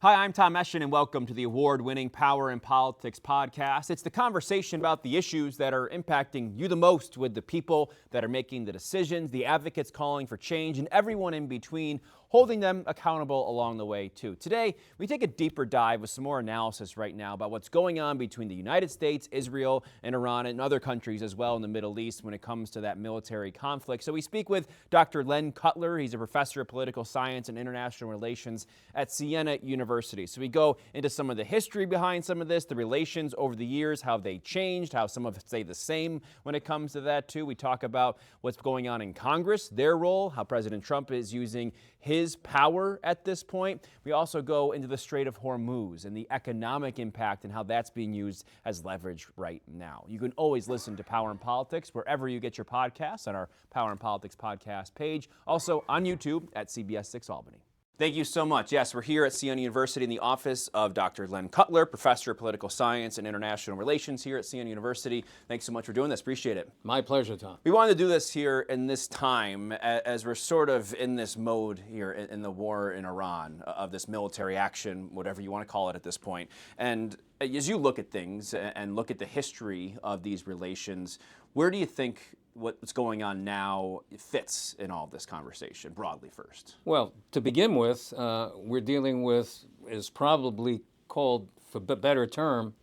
Hi, I'm Tom Eschen, and welcome to the award-winning Power in Politics podcast. It's the conversation about the issues that are impacting you the most, with the people that are making the decisions, the advocates calling for change, and everyone in between, holding them accountable along the way, too. Today, we take a deeper dive with some more analysis right now about what's going on between the United States, Israel, and Iran, and other countries as well in the Middle East when it comes to that military conflict. So we speak with Dr. Len Cutler. He's a professor of political science and international relations at Siena University. So we go into some of the history behind some of this, the relations over the years, how they changed, how some of it stay the same when it comes to that, too. We talk about what's going on in Congress, their role, how President Trump is using his power at this point. We also go into the Strait of Hormuz and the economic impact and how that's being used as leverage right now. You can always listen to Power in Politics wherever you get your podcasts on our Power in Politics podcast page. Also on YouTube at CBS 6 Albany. Thank you so much. Yes, we're here at Siena University in the office of Dr. Len Cutler, professor of political science and international relations here at Siena University. Thanks so much for doing this. Appreciate it. My pleasure, Tom. We wanted to do this here in this time as we're sort of in this mode here in the war in Iran, of this military action, whatever you want to call it at this point. And as you look at things and look at the history of these relations, where do you think what's going on now fits in all of this conversation, broadly first? Well, to begin with, we're dealing with, is probably called, for a better term,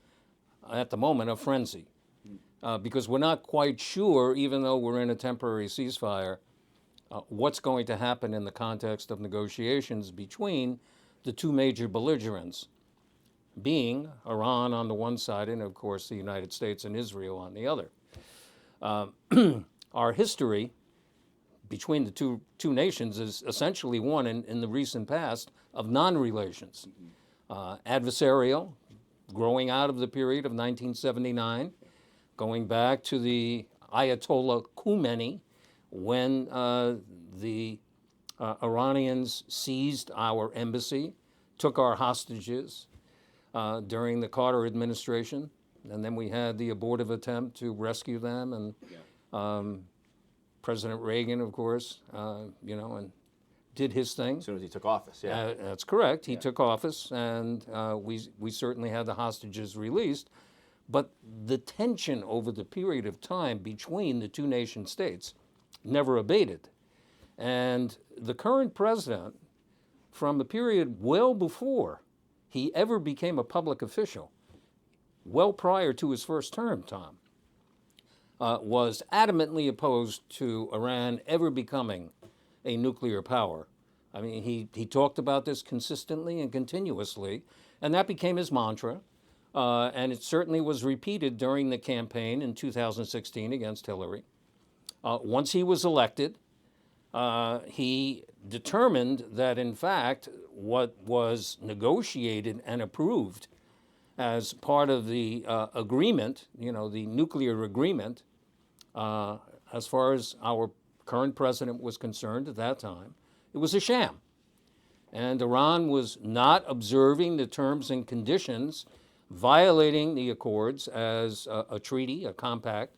at the moment, a frenzy. Because we're not quite sure, even though we're in a temporary ceasefire, what's going to happen in the context of negotiations between the two major belligerents, being Iran on the one side and, of course, the United States and Israel on the other. Our history between the two nations is essentially one in the recent past of non-relations. Adversarial, growing out of the period of 1979, going back to the Ayatollah Khomeini, when the Iranians seized our embassy, took our hostages during the Carter administration, and then we had the abortive attempt to rescue them, and President Reagan, of course, and did his thing. As soon as he took office, yeah. That's correct. He took office, and we certainly had the hostages released. But the tension over the period of time between the two nation states never abated. And the current president, from a period well before he ever became a public official, well prior to his first term, Tom, was adamantly opposed to Iran ever becoming a nuclear power. I mean, he talked about this consistently and continuously, and that became his mantra. And it certainly was repeated during the campaign in 2016 against Hillary. Once he was elected, he determined that, in fact, what was negotiated and approved as part of the agreement, the nuclear agreement, as far as our current president was concerned at that time, it was a sham. And Iran was not observing the terms and conditions, violating the accords as a treaty, a compact,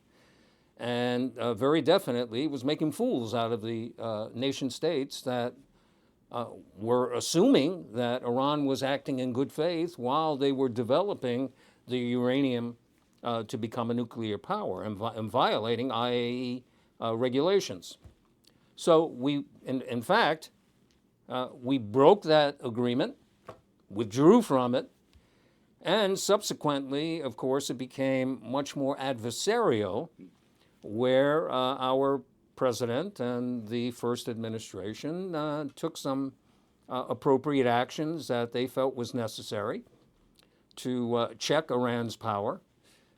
and very definitely was making fools out of the nation states that were assuming that Iran was acting in good faith while they were developing the uranium to become a nuclear power and violating IAEA regulations. So we, in fact, we broke that agreement, withdrew from it, and subsequently, of course, it became much more adversarial, where our president and the first administration took some appropriate actions that they felt was necessary to check Iran's power,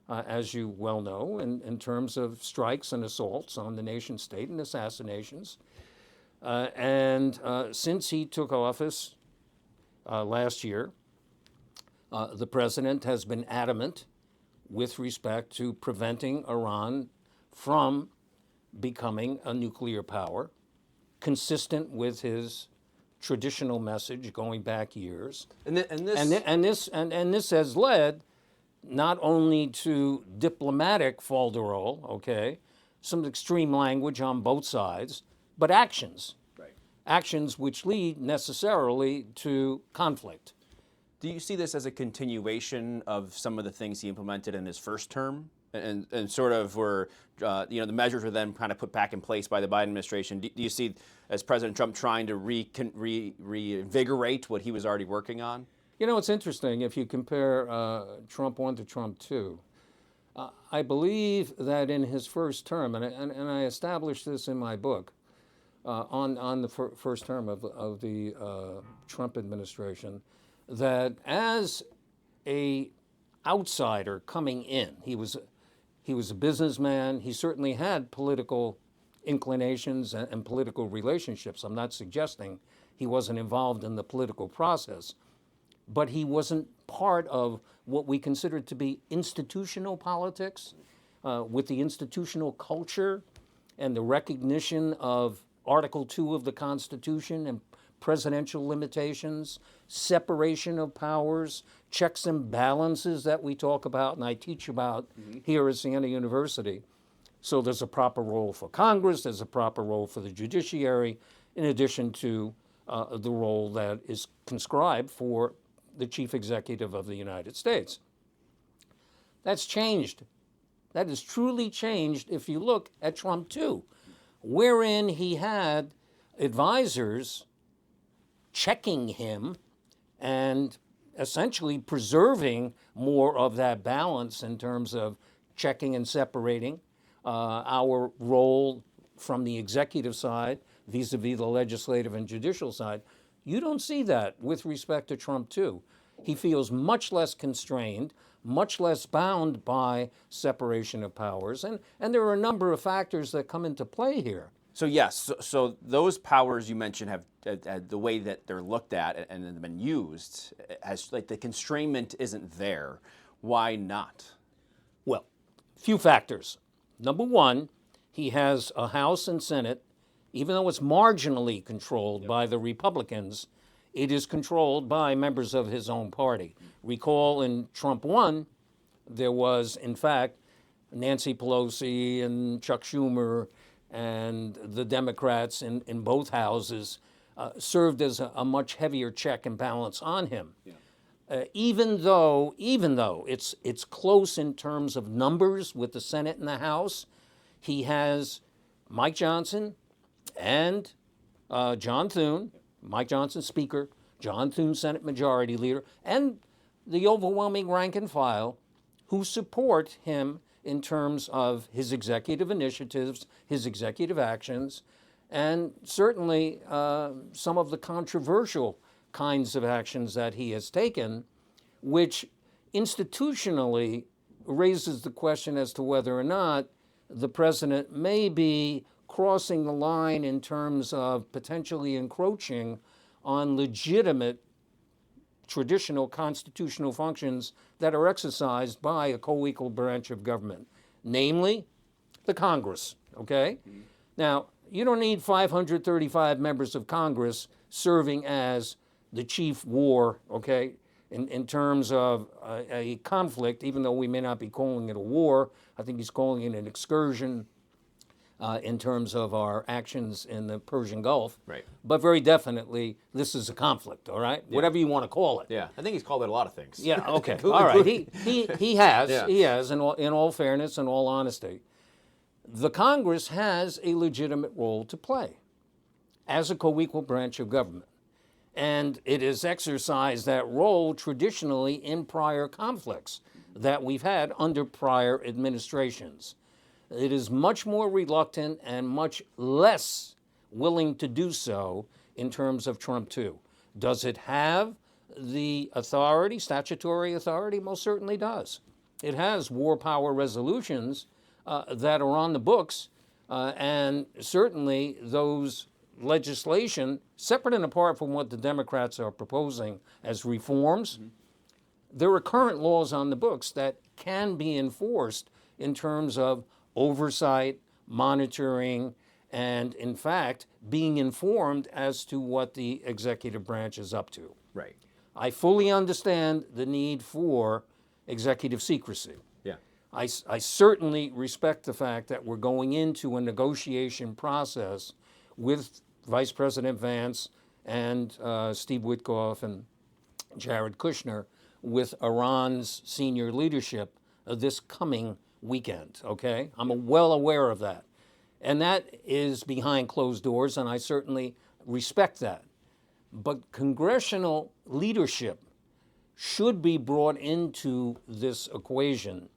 as you well know, in terms of strikes and assaults on the nation state and assassinations. And since he took office last year, the president has been adamant with respect to preventing Iran from becoming a nuclear power, consistent with his traditional message going back years. And this has led not only to diplomatic falderall, some extreme language on both sides, but actions. Right. Actions which lead necessarily to conflict. Do you see this as a continuation of some of the things he implemented in his first term, and sort of were, the measures were then kind of put back in place by the Biden administration? Do you see as President Trump trying to reinvigorate what he was already working on? You know, it's interesting if you compare Trump 1 to Trump 2. I believe that in his first term, and I established this in my book, on the first term of the Trump administration, that as a outsider coming in, he was a businessman. He certainly had political inclinations and political relationships. I'm not suggesting he wasn't involved in the political process, but he wasn't part of what we consider to be institutional politics, with the institutional culture and the recognition of Article 2 of the Constitution and presidential limitations, separation of powers, checks and balances that we talk about and I teach about here at Siena University. So there's a proper role for Congress, there's a proper role for the judiciary, in addition to the role that is conscribed for the chief executive of the United States. That's changed. That has truly changed if you look at Trump 2, wherein he had advisors checking him and essentially preserving more of that balance in terms of checking and separating our role from the executive side vis-a-vis the legislative and judicial side. You don't see that with respect to Trump 2. He feels much less constrained, much less bound by separation of powers, and there are a number of factors that come into play here. So yes, so those powers you mentioned have the way that they're looked at and have been used as like the constrainment isn't there. Why not? Well, few factors. Number one, he has a House and Senate, even though it's marginally controlled by the Republicans, it is controlled by members of his own party. Recall in Trump 1, there was, in fact, Nancy Pelosi and Chuck Schumer and the Democrats in both houses served as a much heavier check and balance on him. Yeah. Even though it's close in terms of numbers with the Senate and the House, he has Mike Johnson and John Thune, Mike Johnson Speaker, John Thune Senate Majority Leader, and the overwhelming rank and file who support him in terms of his executive initiatives, his executive actions, and certainly some of the controversial kinds of actions that he has taken, which institutionally raises the question as to whether or not the president may be crossing the line in terms of potentially encroaching on legitimate traditional constitutional functions that are exercised by a co-equal branch of government, namely the Congress, okay? Mm-hmm. Now, you don't need 535 members of Congress serving as the chief war, okay, in terms of a conflict, even though we may not be calling it a war. I think he's calling it an excursion in terms of our actions in the Persian Gulf. Right. But very definitely, this is a conflict, all right? Yeah. Whatever you want to call it. Yeah, I think he's called it a lot of things. Yeah, okay, all right. He has, in all fairness and all honesty. The Congress has a legitimate role to play as a co-equal branch of government. And it has exercised that role traditionally in prior conflicts that we've had under prior administrations. It is much more reluctant and much less willing to do so in terms of Trump 2. Does it have the authority, statutory authority? Most certainly does. It has war power resolutions that are on the books, and certainly those legislation, separate and apart from what the Democrats are proposing as reforms, there are current laws on the books that can be enforced in terms of oversight, monitoring, and in fact, being informed as to what the executive branch is up to. Right. I fully understand the need for executive secrecy. Yeah. I certainly respect the fact that we're going into a negotiation process with Vice President Vance and Steve Witkoff and Jared Kushner, with Iran's senior leadership this coming weekend, okay? I'm well aware of that. And that is behind closed doors, and I certainly respect that. But congressional leadership should be brought into this equation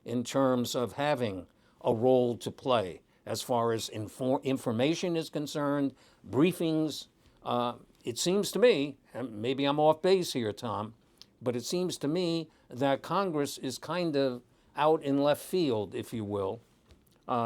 in terms of having a role to play as far as information is concerned, briefings. It seems to me, and maybe I'm off base here, Tom, but it seems to me that Congress is kind of out in left field, if you will,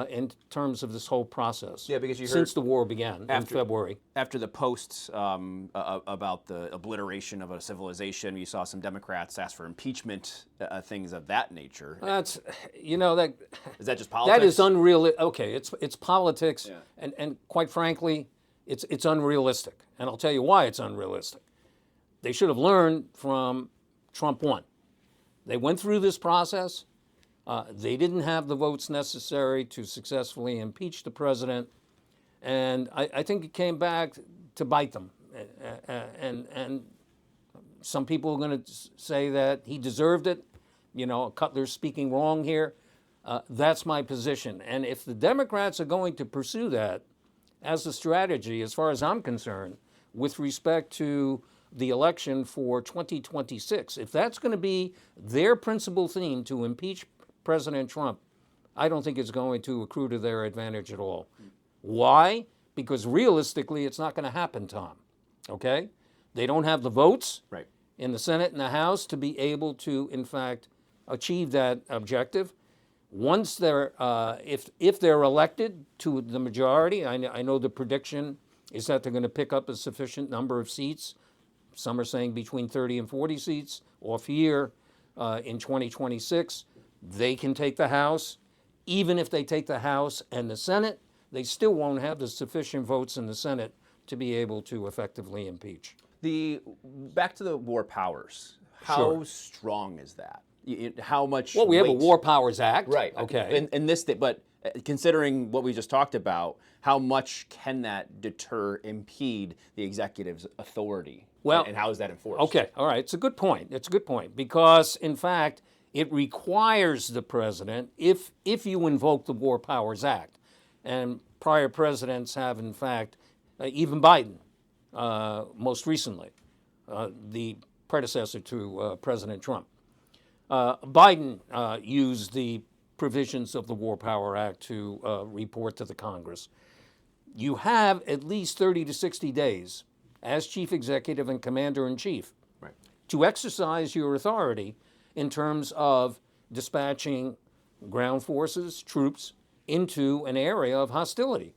in terms of this whole process. Yeah, because you since heard the war began in February. after the posts about the obliteration of a civilization, you saw some Democrats ask for impeachment, things of that nature. That's, that Is that just politics? that is unreal. Okay, it's politics, and quite frankly, it's unrealistic. And I'll tell you why it's unrealistic. They should have learned from Trump 1. They went through this process. They didn't have the votes necessary to successfully impeach the president, and I think it came back to bite them. And some people are going to say that he deserved it. Cutler's speaking wrong here. That's my position. And if the Democrats are going to pursue that as a strategy, as far as I'm concerned, with respect to the election for 2026, if that's going to be their principal theme, to impeach President Trump, I don't think it's going to accrue to their advantage at all. Why? Because realistically, it's not going to happen, Tom. Okay? They don't have the votes in the Senate and the House to be able to, in fact, achieve that objective. Once they're, if they're elected to the majority, I know the prediction is that they're going to pick up a sufficient number of seats. Some are saying between 30 and 40 seats off year in 2026. They can take the House. Even if they take the House and the Senate, they still won't have the sufficient votes in the Senate to be able to effectively impeach. Back to the war powers. How strong is that? How much? Well, we have a weight? War Powers Act. Right. Okay. In this, but considering what we just talked about, how much can that deter, impede the executive's authority? Well, and how is that enforced? Okay. All right. It's a good point. Because, in fact, it requires the president, if you invoke the War Powers Act, and prior presidents have, in fact, even Biden, most recently, the predecessor to President Trump, Biden used the provisions of the War Power Act to report to the Congress. You have at least 30 to 60 days as chief executive and commander-in-chief to exercise your authority in terms of dispatching ground forces, troops, into an area of hostility.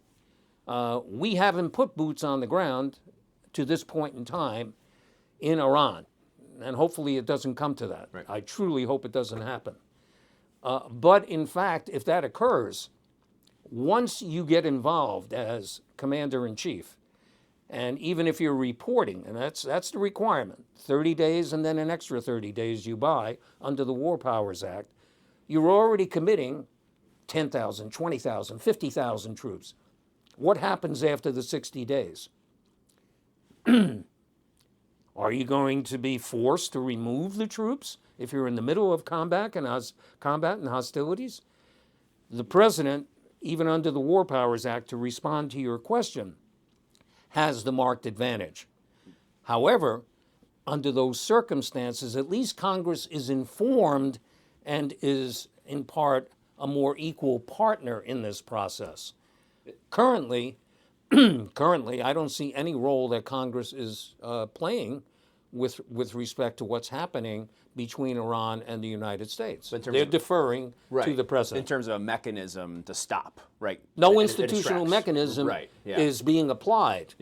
We haven't put boots on the ground to this point in time in Iran, and hopefully it doesn't come to that. I truly hope it doesn't happen. But in fact, if that occurs, once you get involved as commander-in-chief, and even if you're reporting, and that's the requirement, 30 days and then an extra 30 days you buy under the War Powers Act, you're already committing 10,000, 20,000, 50,000 troops. What happens after the 60 days? Are you going to be forced to remove the troops if you're in the middle of combat and hostilities? The president, even under the War Powers Act, to respond to your question, has the marked advantage. However, under those circumstances, at least Congress is informed and is, in part, a more equal partner in this process. Currently, I don't see any role that Congress is playing with respect to what's happening between Iran and the United States. They're deferring to the president. In terms of a mechanism to stop, No institutional mechanism is being applied.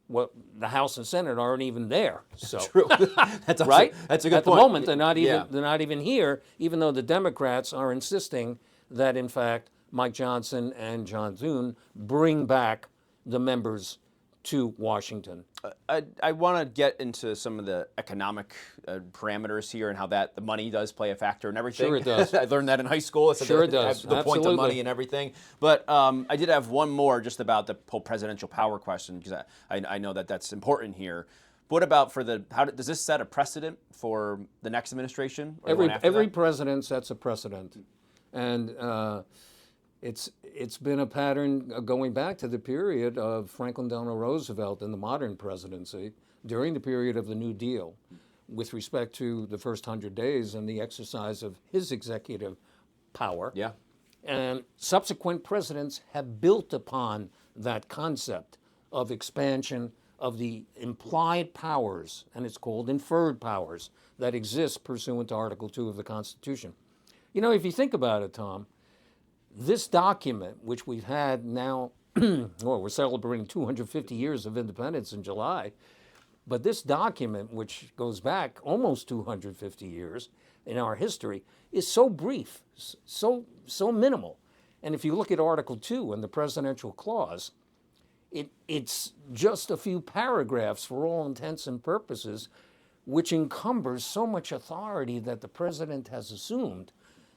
Well, the House and Senate aren't even there. So True. That's also, right? That's a good At point. the moment, they're not even here, even though the Democrats are insisting that, in fact, Mike Johnson and John Thune bring back the members to Washington. I want to get into some of the economic parameters here and how the money does play a factor in everything. Sure it does. I learned that in high school. Sure it does. The point of money and everything. But I did have one more just about the whole presidential power question, because I know that that's important here. What about for does this set a precedent for the next administration? Or the one after Every that? president sets a precedent, and it's been a pattern going back to the period of Franklin Delano Roosevelt in the modern presidency during the period of the New Deal, with respect to the first 100 days and the exercise of his executive power. Yeah. And subsequent presidents have built upon that concept of expansion of the implied powers, and it's called inferred powers, that exist pursuant to Article 2 of the Constitution. You know, if you think about it, Tom, this document, which we've had now, well, we're celebrating 250 years of independence in July, but this document, which goes back almost 250 years in our history, is so brief, so minimal. And if you look at Article 2 and the presidential clause, it's just a few paragraphs for all intents and purposes, which encumbers so much authority that the president has assumed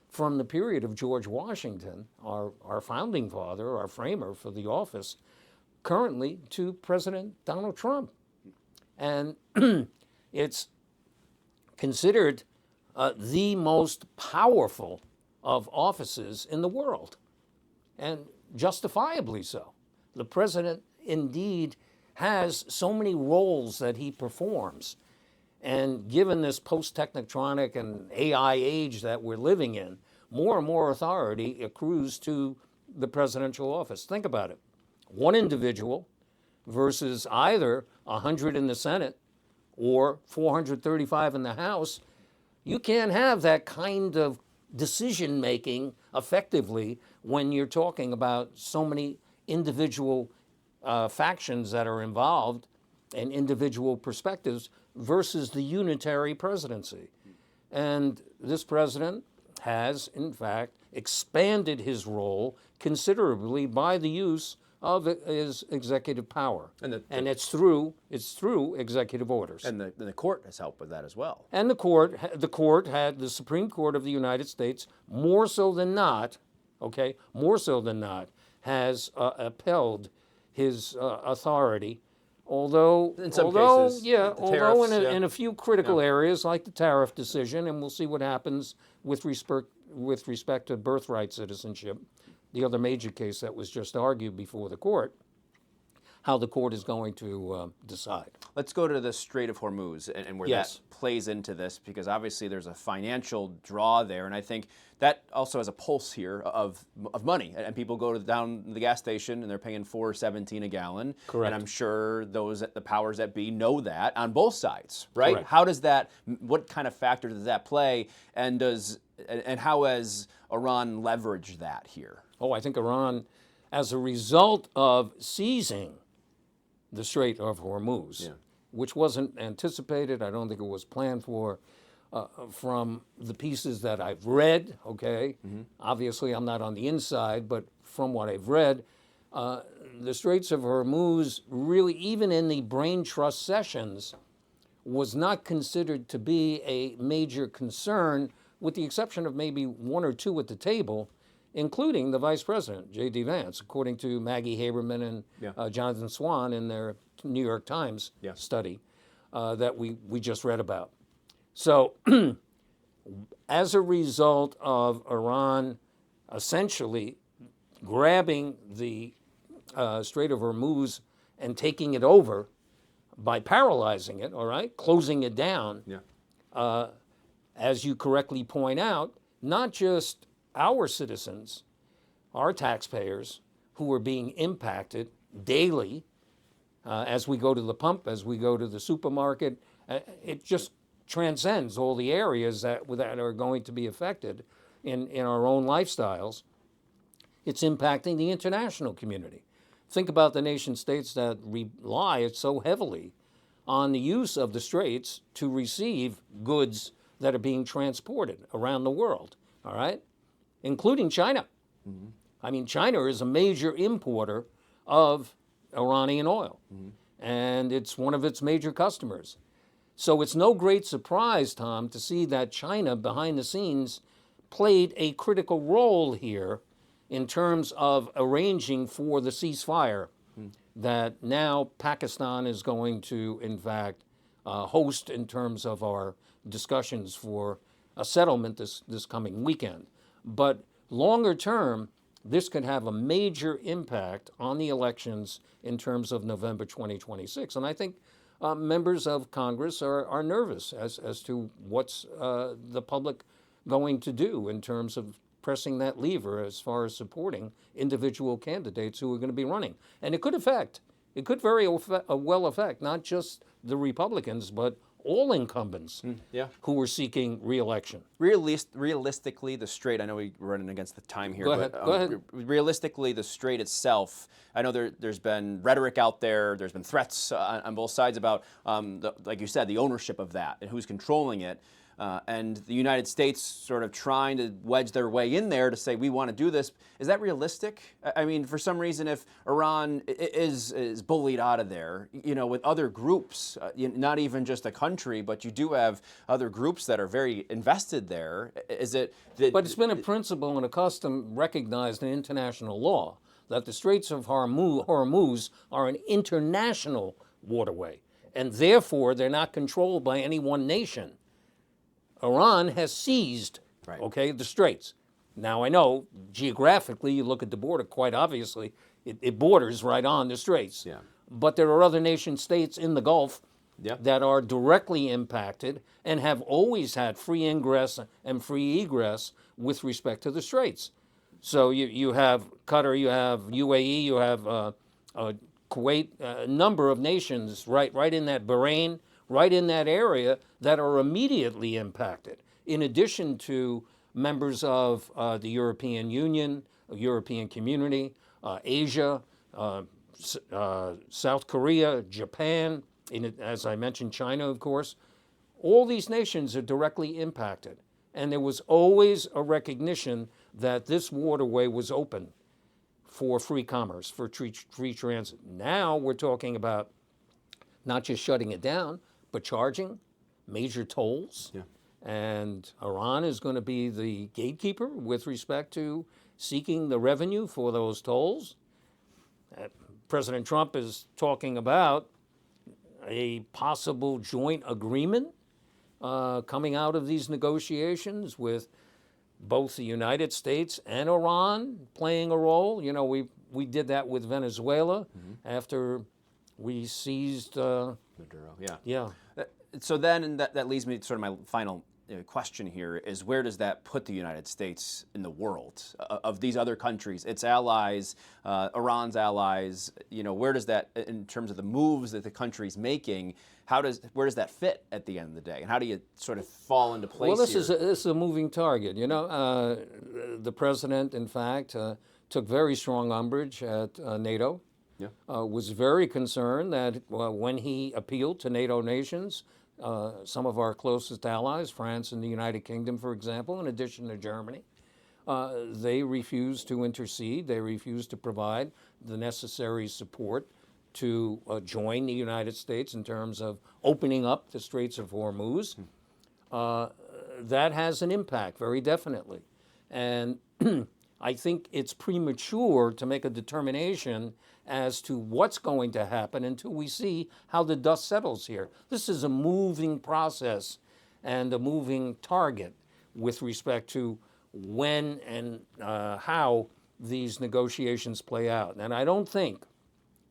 from the period of George Washington, our founding father, our framer for the office, currently to President Donald Trump. And it's considered the most powerful of offices in the world, and justifiably so. The president indeed has so many roles that he performs. And given this post-technotronic and AI age that we're living in, more and more authority accrues to the presidential office. Think about it. One individual versus either 100 in the Senate or 435 in the House. You can't have that kind of decision-making effectively when you're talking about so many individual factions that are involved and individual perspectives versus the unitary presidency. And this president has, in fact, expanded his role considerably by the use of his executive power. And it's through executive orders. And the court has helped with that as well. And the Supreme Court of the United States, more so than not, has upheld his authority. Although in some cases, in a few critical areas like the tariff decision, and we'll see what happens with respect to birthright citizenship, the other major case that was just argued before the court, how the court is going to decide. Let's go to the Strait of Hormuz and where Yes. that plays into this, because obviously there's a financial draw there, and I think that also has a pulse here of money. And people go down the gas station and they're paying $4.17 a gallon. Correct. And I'm sure the powers that be know that on both sides, right? Correct. How does that? What kind of factor does that play? And how has Iran leveraged that here? Oh, I think Iran, as a result of seizing the Strait of Hormuz, which wasn't anticipated, I don't think it was planned for, from the pieces that I've read, okay? Obviously, I'm not on the inside, but from what I've read, the Straits of Hormuz really, even in the brain trust sessions, was not considered to be a major concern, with the exception of maybe one or two at the table, including the Vice President, J.D. Vance, according to Maggie Haberman and Jonathan Swan in their New York Times study that we just read about. So as a result of Iran essentially grabbing the Strait of Hormuz and taking it over by paralyzing it, all right, closing it down, as you correctly point out, not just our citizens, our taxpayers, who are being impacted daily as we go to the pump, as we go to the supermarket. It just transcends all the areas that are going to be affected in our own lifestyles. It's impacting the international community. Think about the nation states that rely so heavily on the use of the straits to receive goods that are being transported around the world, all right? Including China. I mean, China is a major importer of Iranian oil, and it's one of its major customers. So it's no great surprise, Tom, to see that China, behind the scenes, played a critical role here in terms of arranging for the ceasefire that now Pakistan is going to, in fact, host in terms of our discussions for a settlement this coming weekend. But longer term, this could have a major impact on the elections in terms of November 2026. And I think members of Congress are nervous as to what's the public going to do in terms of pressing that lever as far as supporting individual candidates who are going to be running. And it could very well affect not just the Republicans, but all incumbents who are seeking re-election. Realistically, the straight, I know we're running against the time here, Go but ahead. Realistically, the straight itself, I know there's been rhetoric out there, there's been threats on both sides about, like you said, the ownership of that and who's controlling it. And the United States sort of trying to wedge their way in there to say, we want to do this. Is that realistic? I mean, for some reason, if Iran is bullied out of there, with other groups, not even just a country, but you do have other groups that are very invested there. Is it? But it's been a principle and a custom recognized in international law that the Straits of Hormuz are an international waterway, and therefore they're not controlled by any one nation. Iran has seized, the Straits. Now, I know geographically, you look at the border, quite obviously, it borders right on the Straits. Yeah. But there are other nation states in the Gulf that are directly impacted and have always had free ingress and free egress with respect to the Straits. So you have Qatar, you have UAE, you have Kuwait, a number of nations right in that Bahrain, right in that area that are immediately impacted, in addition to members of the European Union, European Community, Asia, South Korea, Japan, as I mentioned, China, of course. All these nations are directly impacted. And there was always a recognition that this waterway was open for free commerce, for free transit. Now we're talking about not just shutting it down, but charging major tolls. Yeah. And Iran is going to be the gatekeeper with respect to seeking the revenue for those tolls. President Trump is talking about a possible joint agreement coming out of these negotiations with both the United States and Iran playing a role. We did that with Venezuela after we seized Maduro. Yeah. So then, and that leads me to sort of my final question here is, where does that put the United States in the world of these other countries, its allies, Iran's allies? Where does that, in terms of the moves that the country's making, where does that fit at the end of the day, and how do you sort of fall into place? Well, this here? is a moving target. The president, in fact, took very strong umbrage at NATO. Was very concerned that when he appealed to NATO nations, some of our closest allies, France and the United Kingdom, for example, in addition to Germany, they refused to intercede. They refused to provide the necessary support to join the United States in terms of opening up the Straits of Hormuz. That has an impact, very definitely. And I think it's premature to make a determination as to what's going to happen until we see how the dust settles here. This is a moving process and a moving target with respect to when and how these negotiations play out. And I don't think,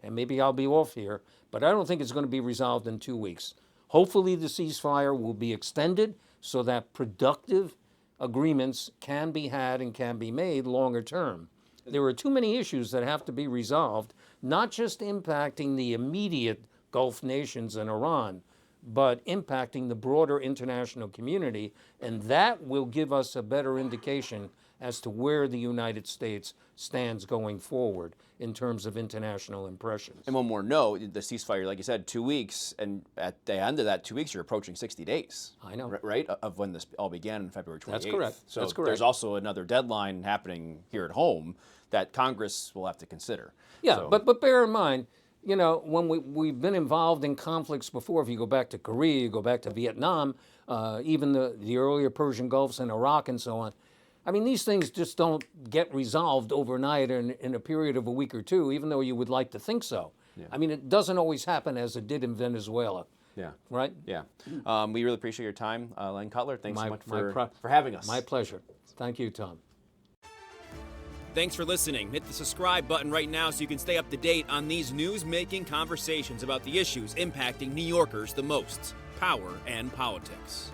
and maybe I'll be off here, but I don't think it's going to be resolved in 2 weeks. Hopefully the ceasefire will be extended so that productive agreements can be had and can be made longer term. There are too many issues that have to be resolved, not just impacting the immediate Gulf nations and Iran, but impacting the broader international community, and that will give us a better indication as to where the United States stands going forward in terms of international impressions. And one more note, the ceasefire, like you said, 2 weeks, and at the end of that 2 weeks, you're approaching 60 days. I know. Right? Of when this all began on February 28th. That's correct. So That's correct. There's also another deadline happening here at home that Congress will have to consider. Yeah, So- but bear in mind, when we've been involved in conflicts before, if you go back to Korea, you go back to Vietnam, even the earlier Persian Gulfs and Iraq and so on, I mean, these things just don't get resolved overnight in a period of a week or two, even though you would like to think so. Yeah. I mean, it doesn't always happen as it did in Venezuela. Yeah. right? Yeah. We really appreciate your time, Len Cutler. Thanks so much My for having us. My pleasure. Thank you, Tom. Thanks for listening. Hit the subscribe button right now so you can stay up to date on these news-making conversations about the issues impacting New Yorkers the most: power and politics.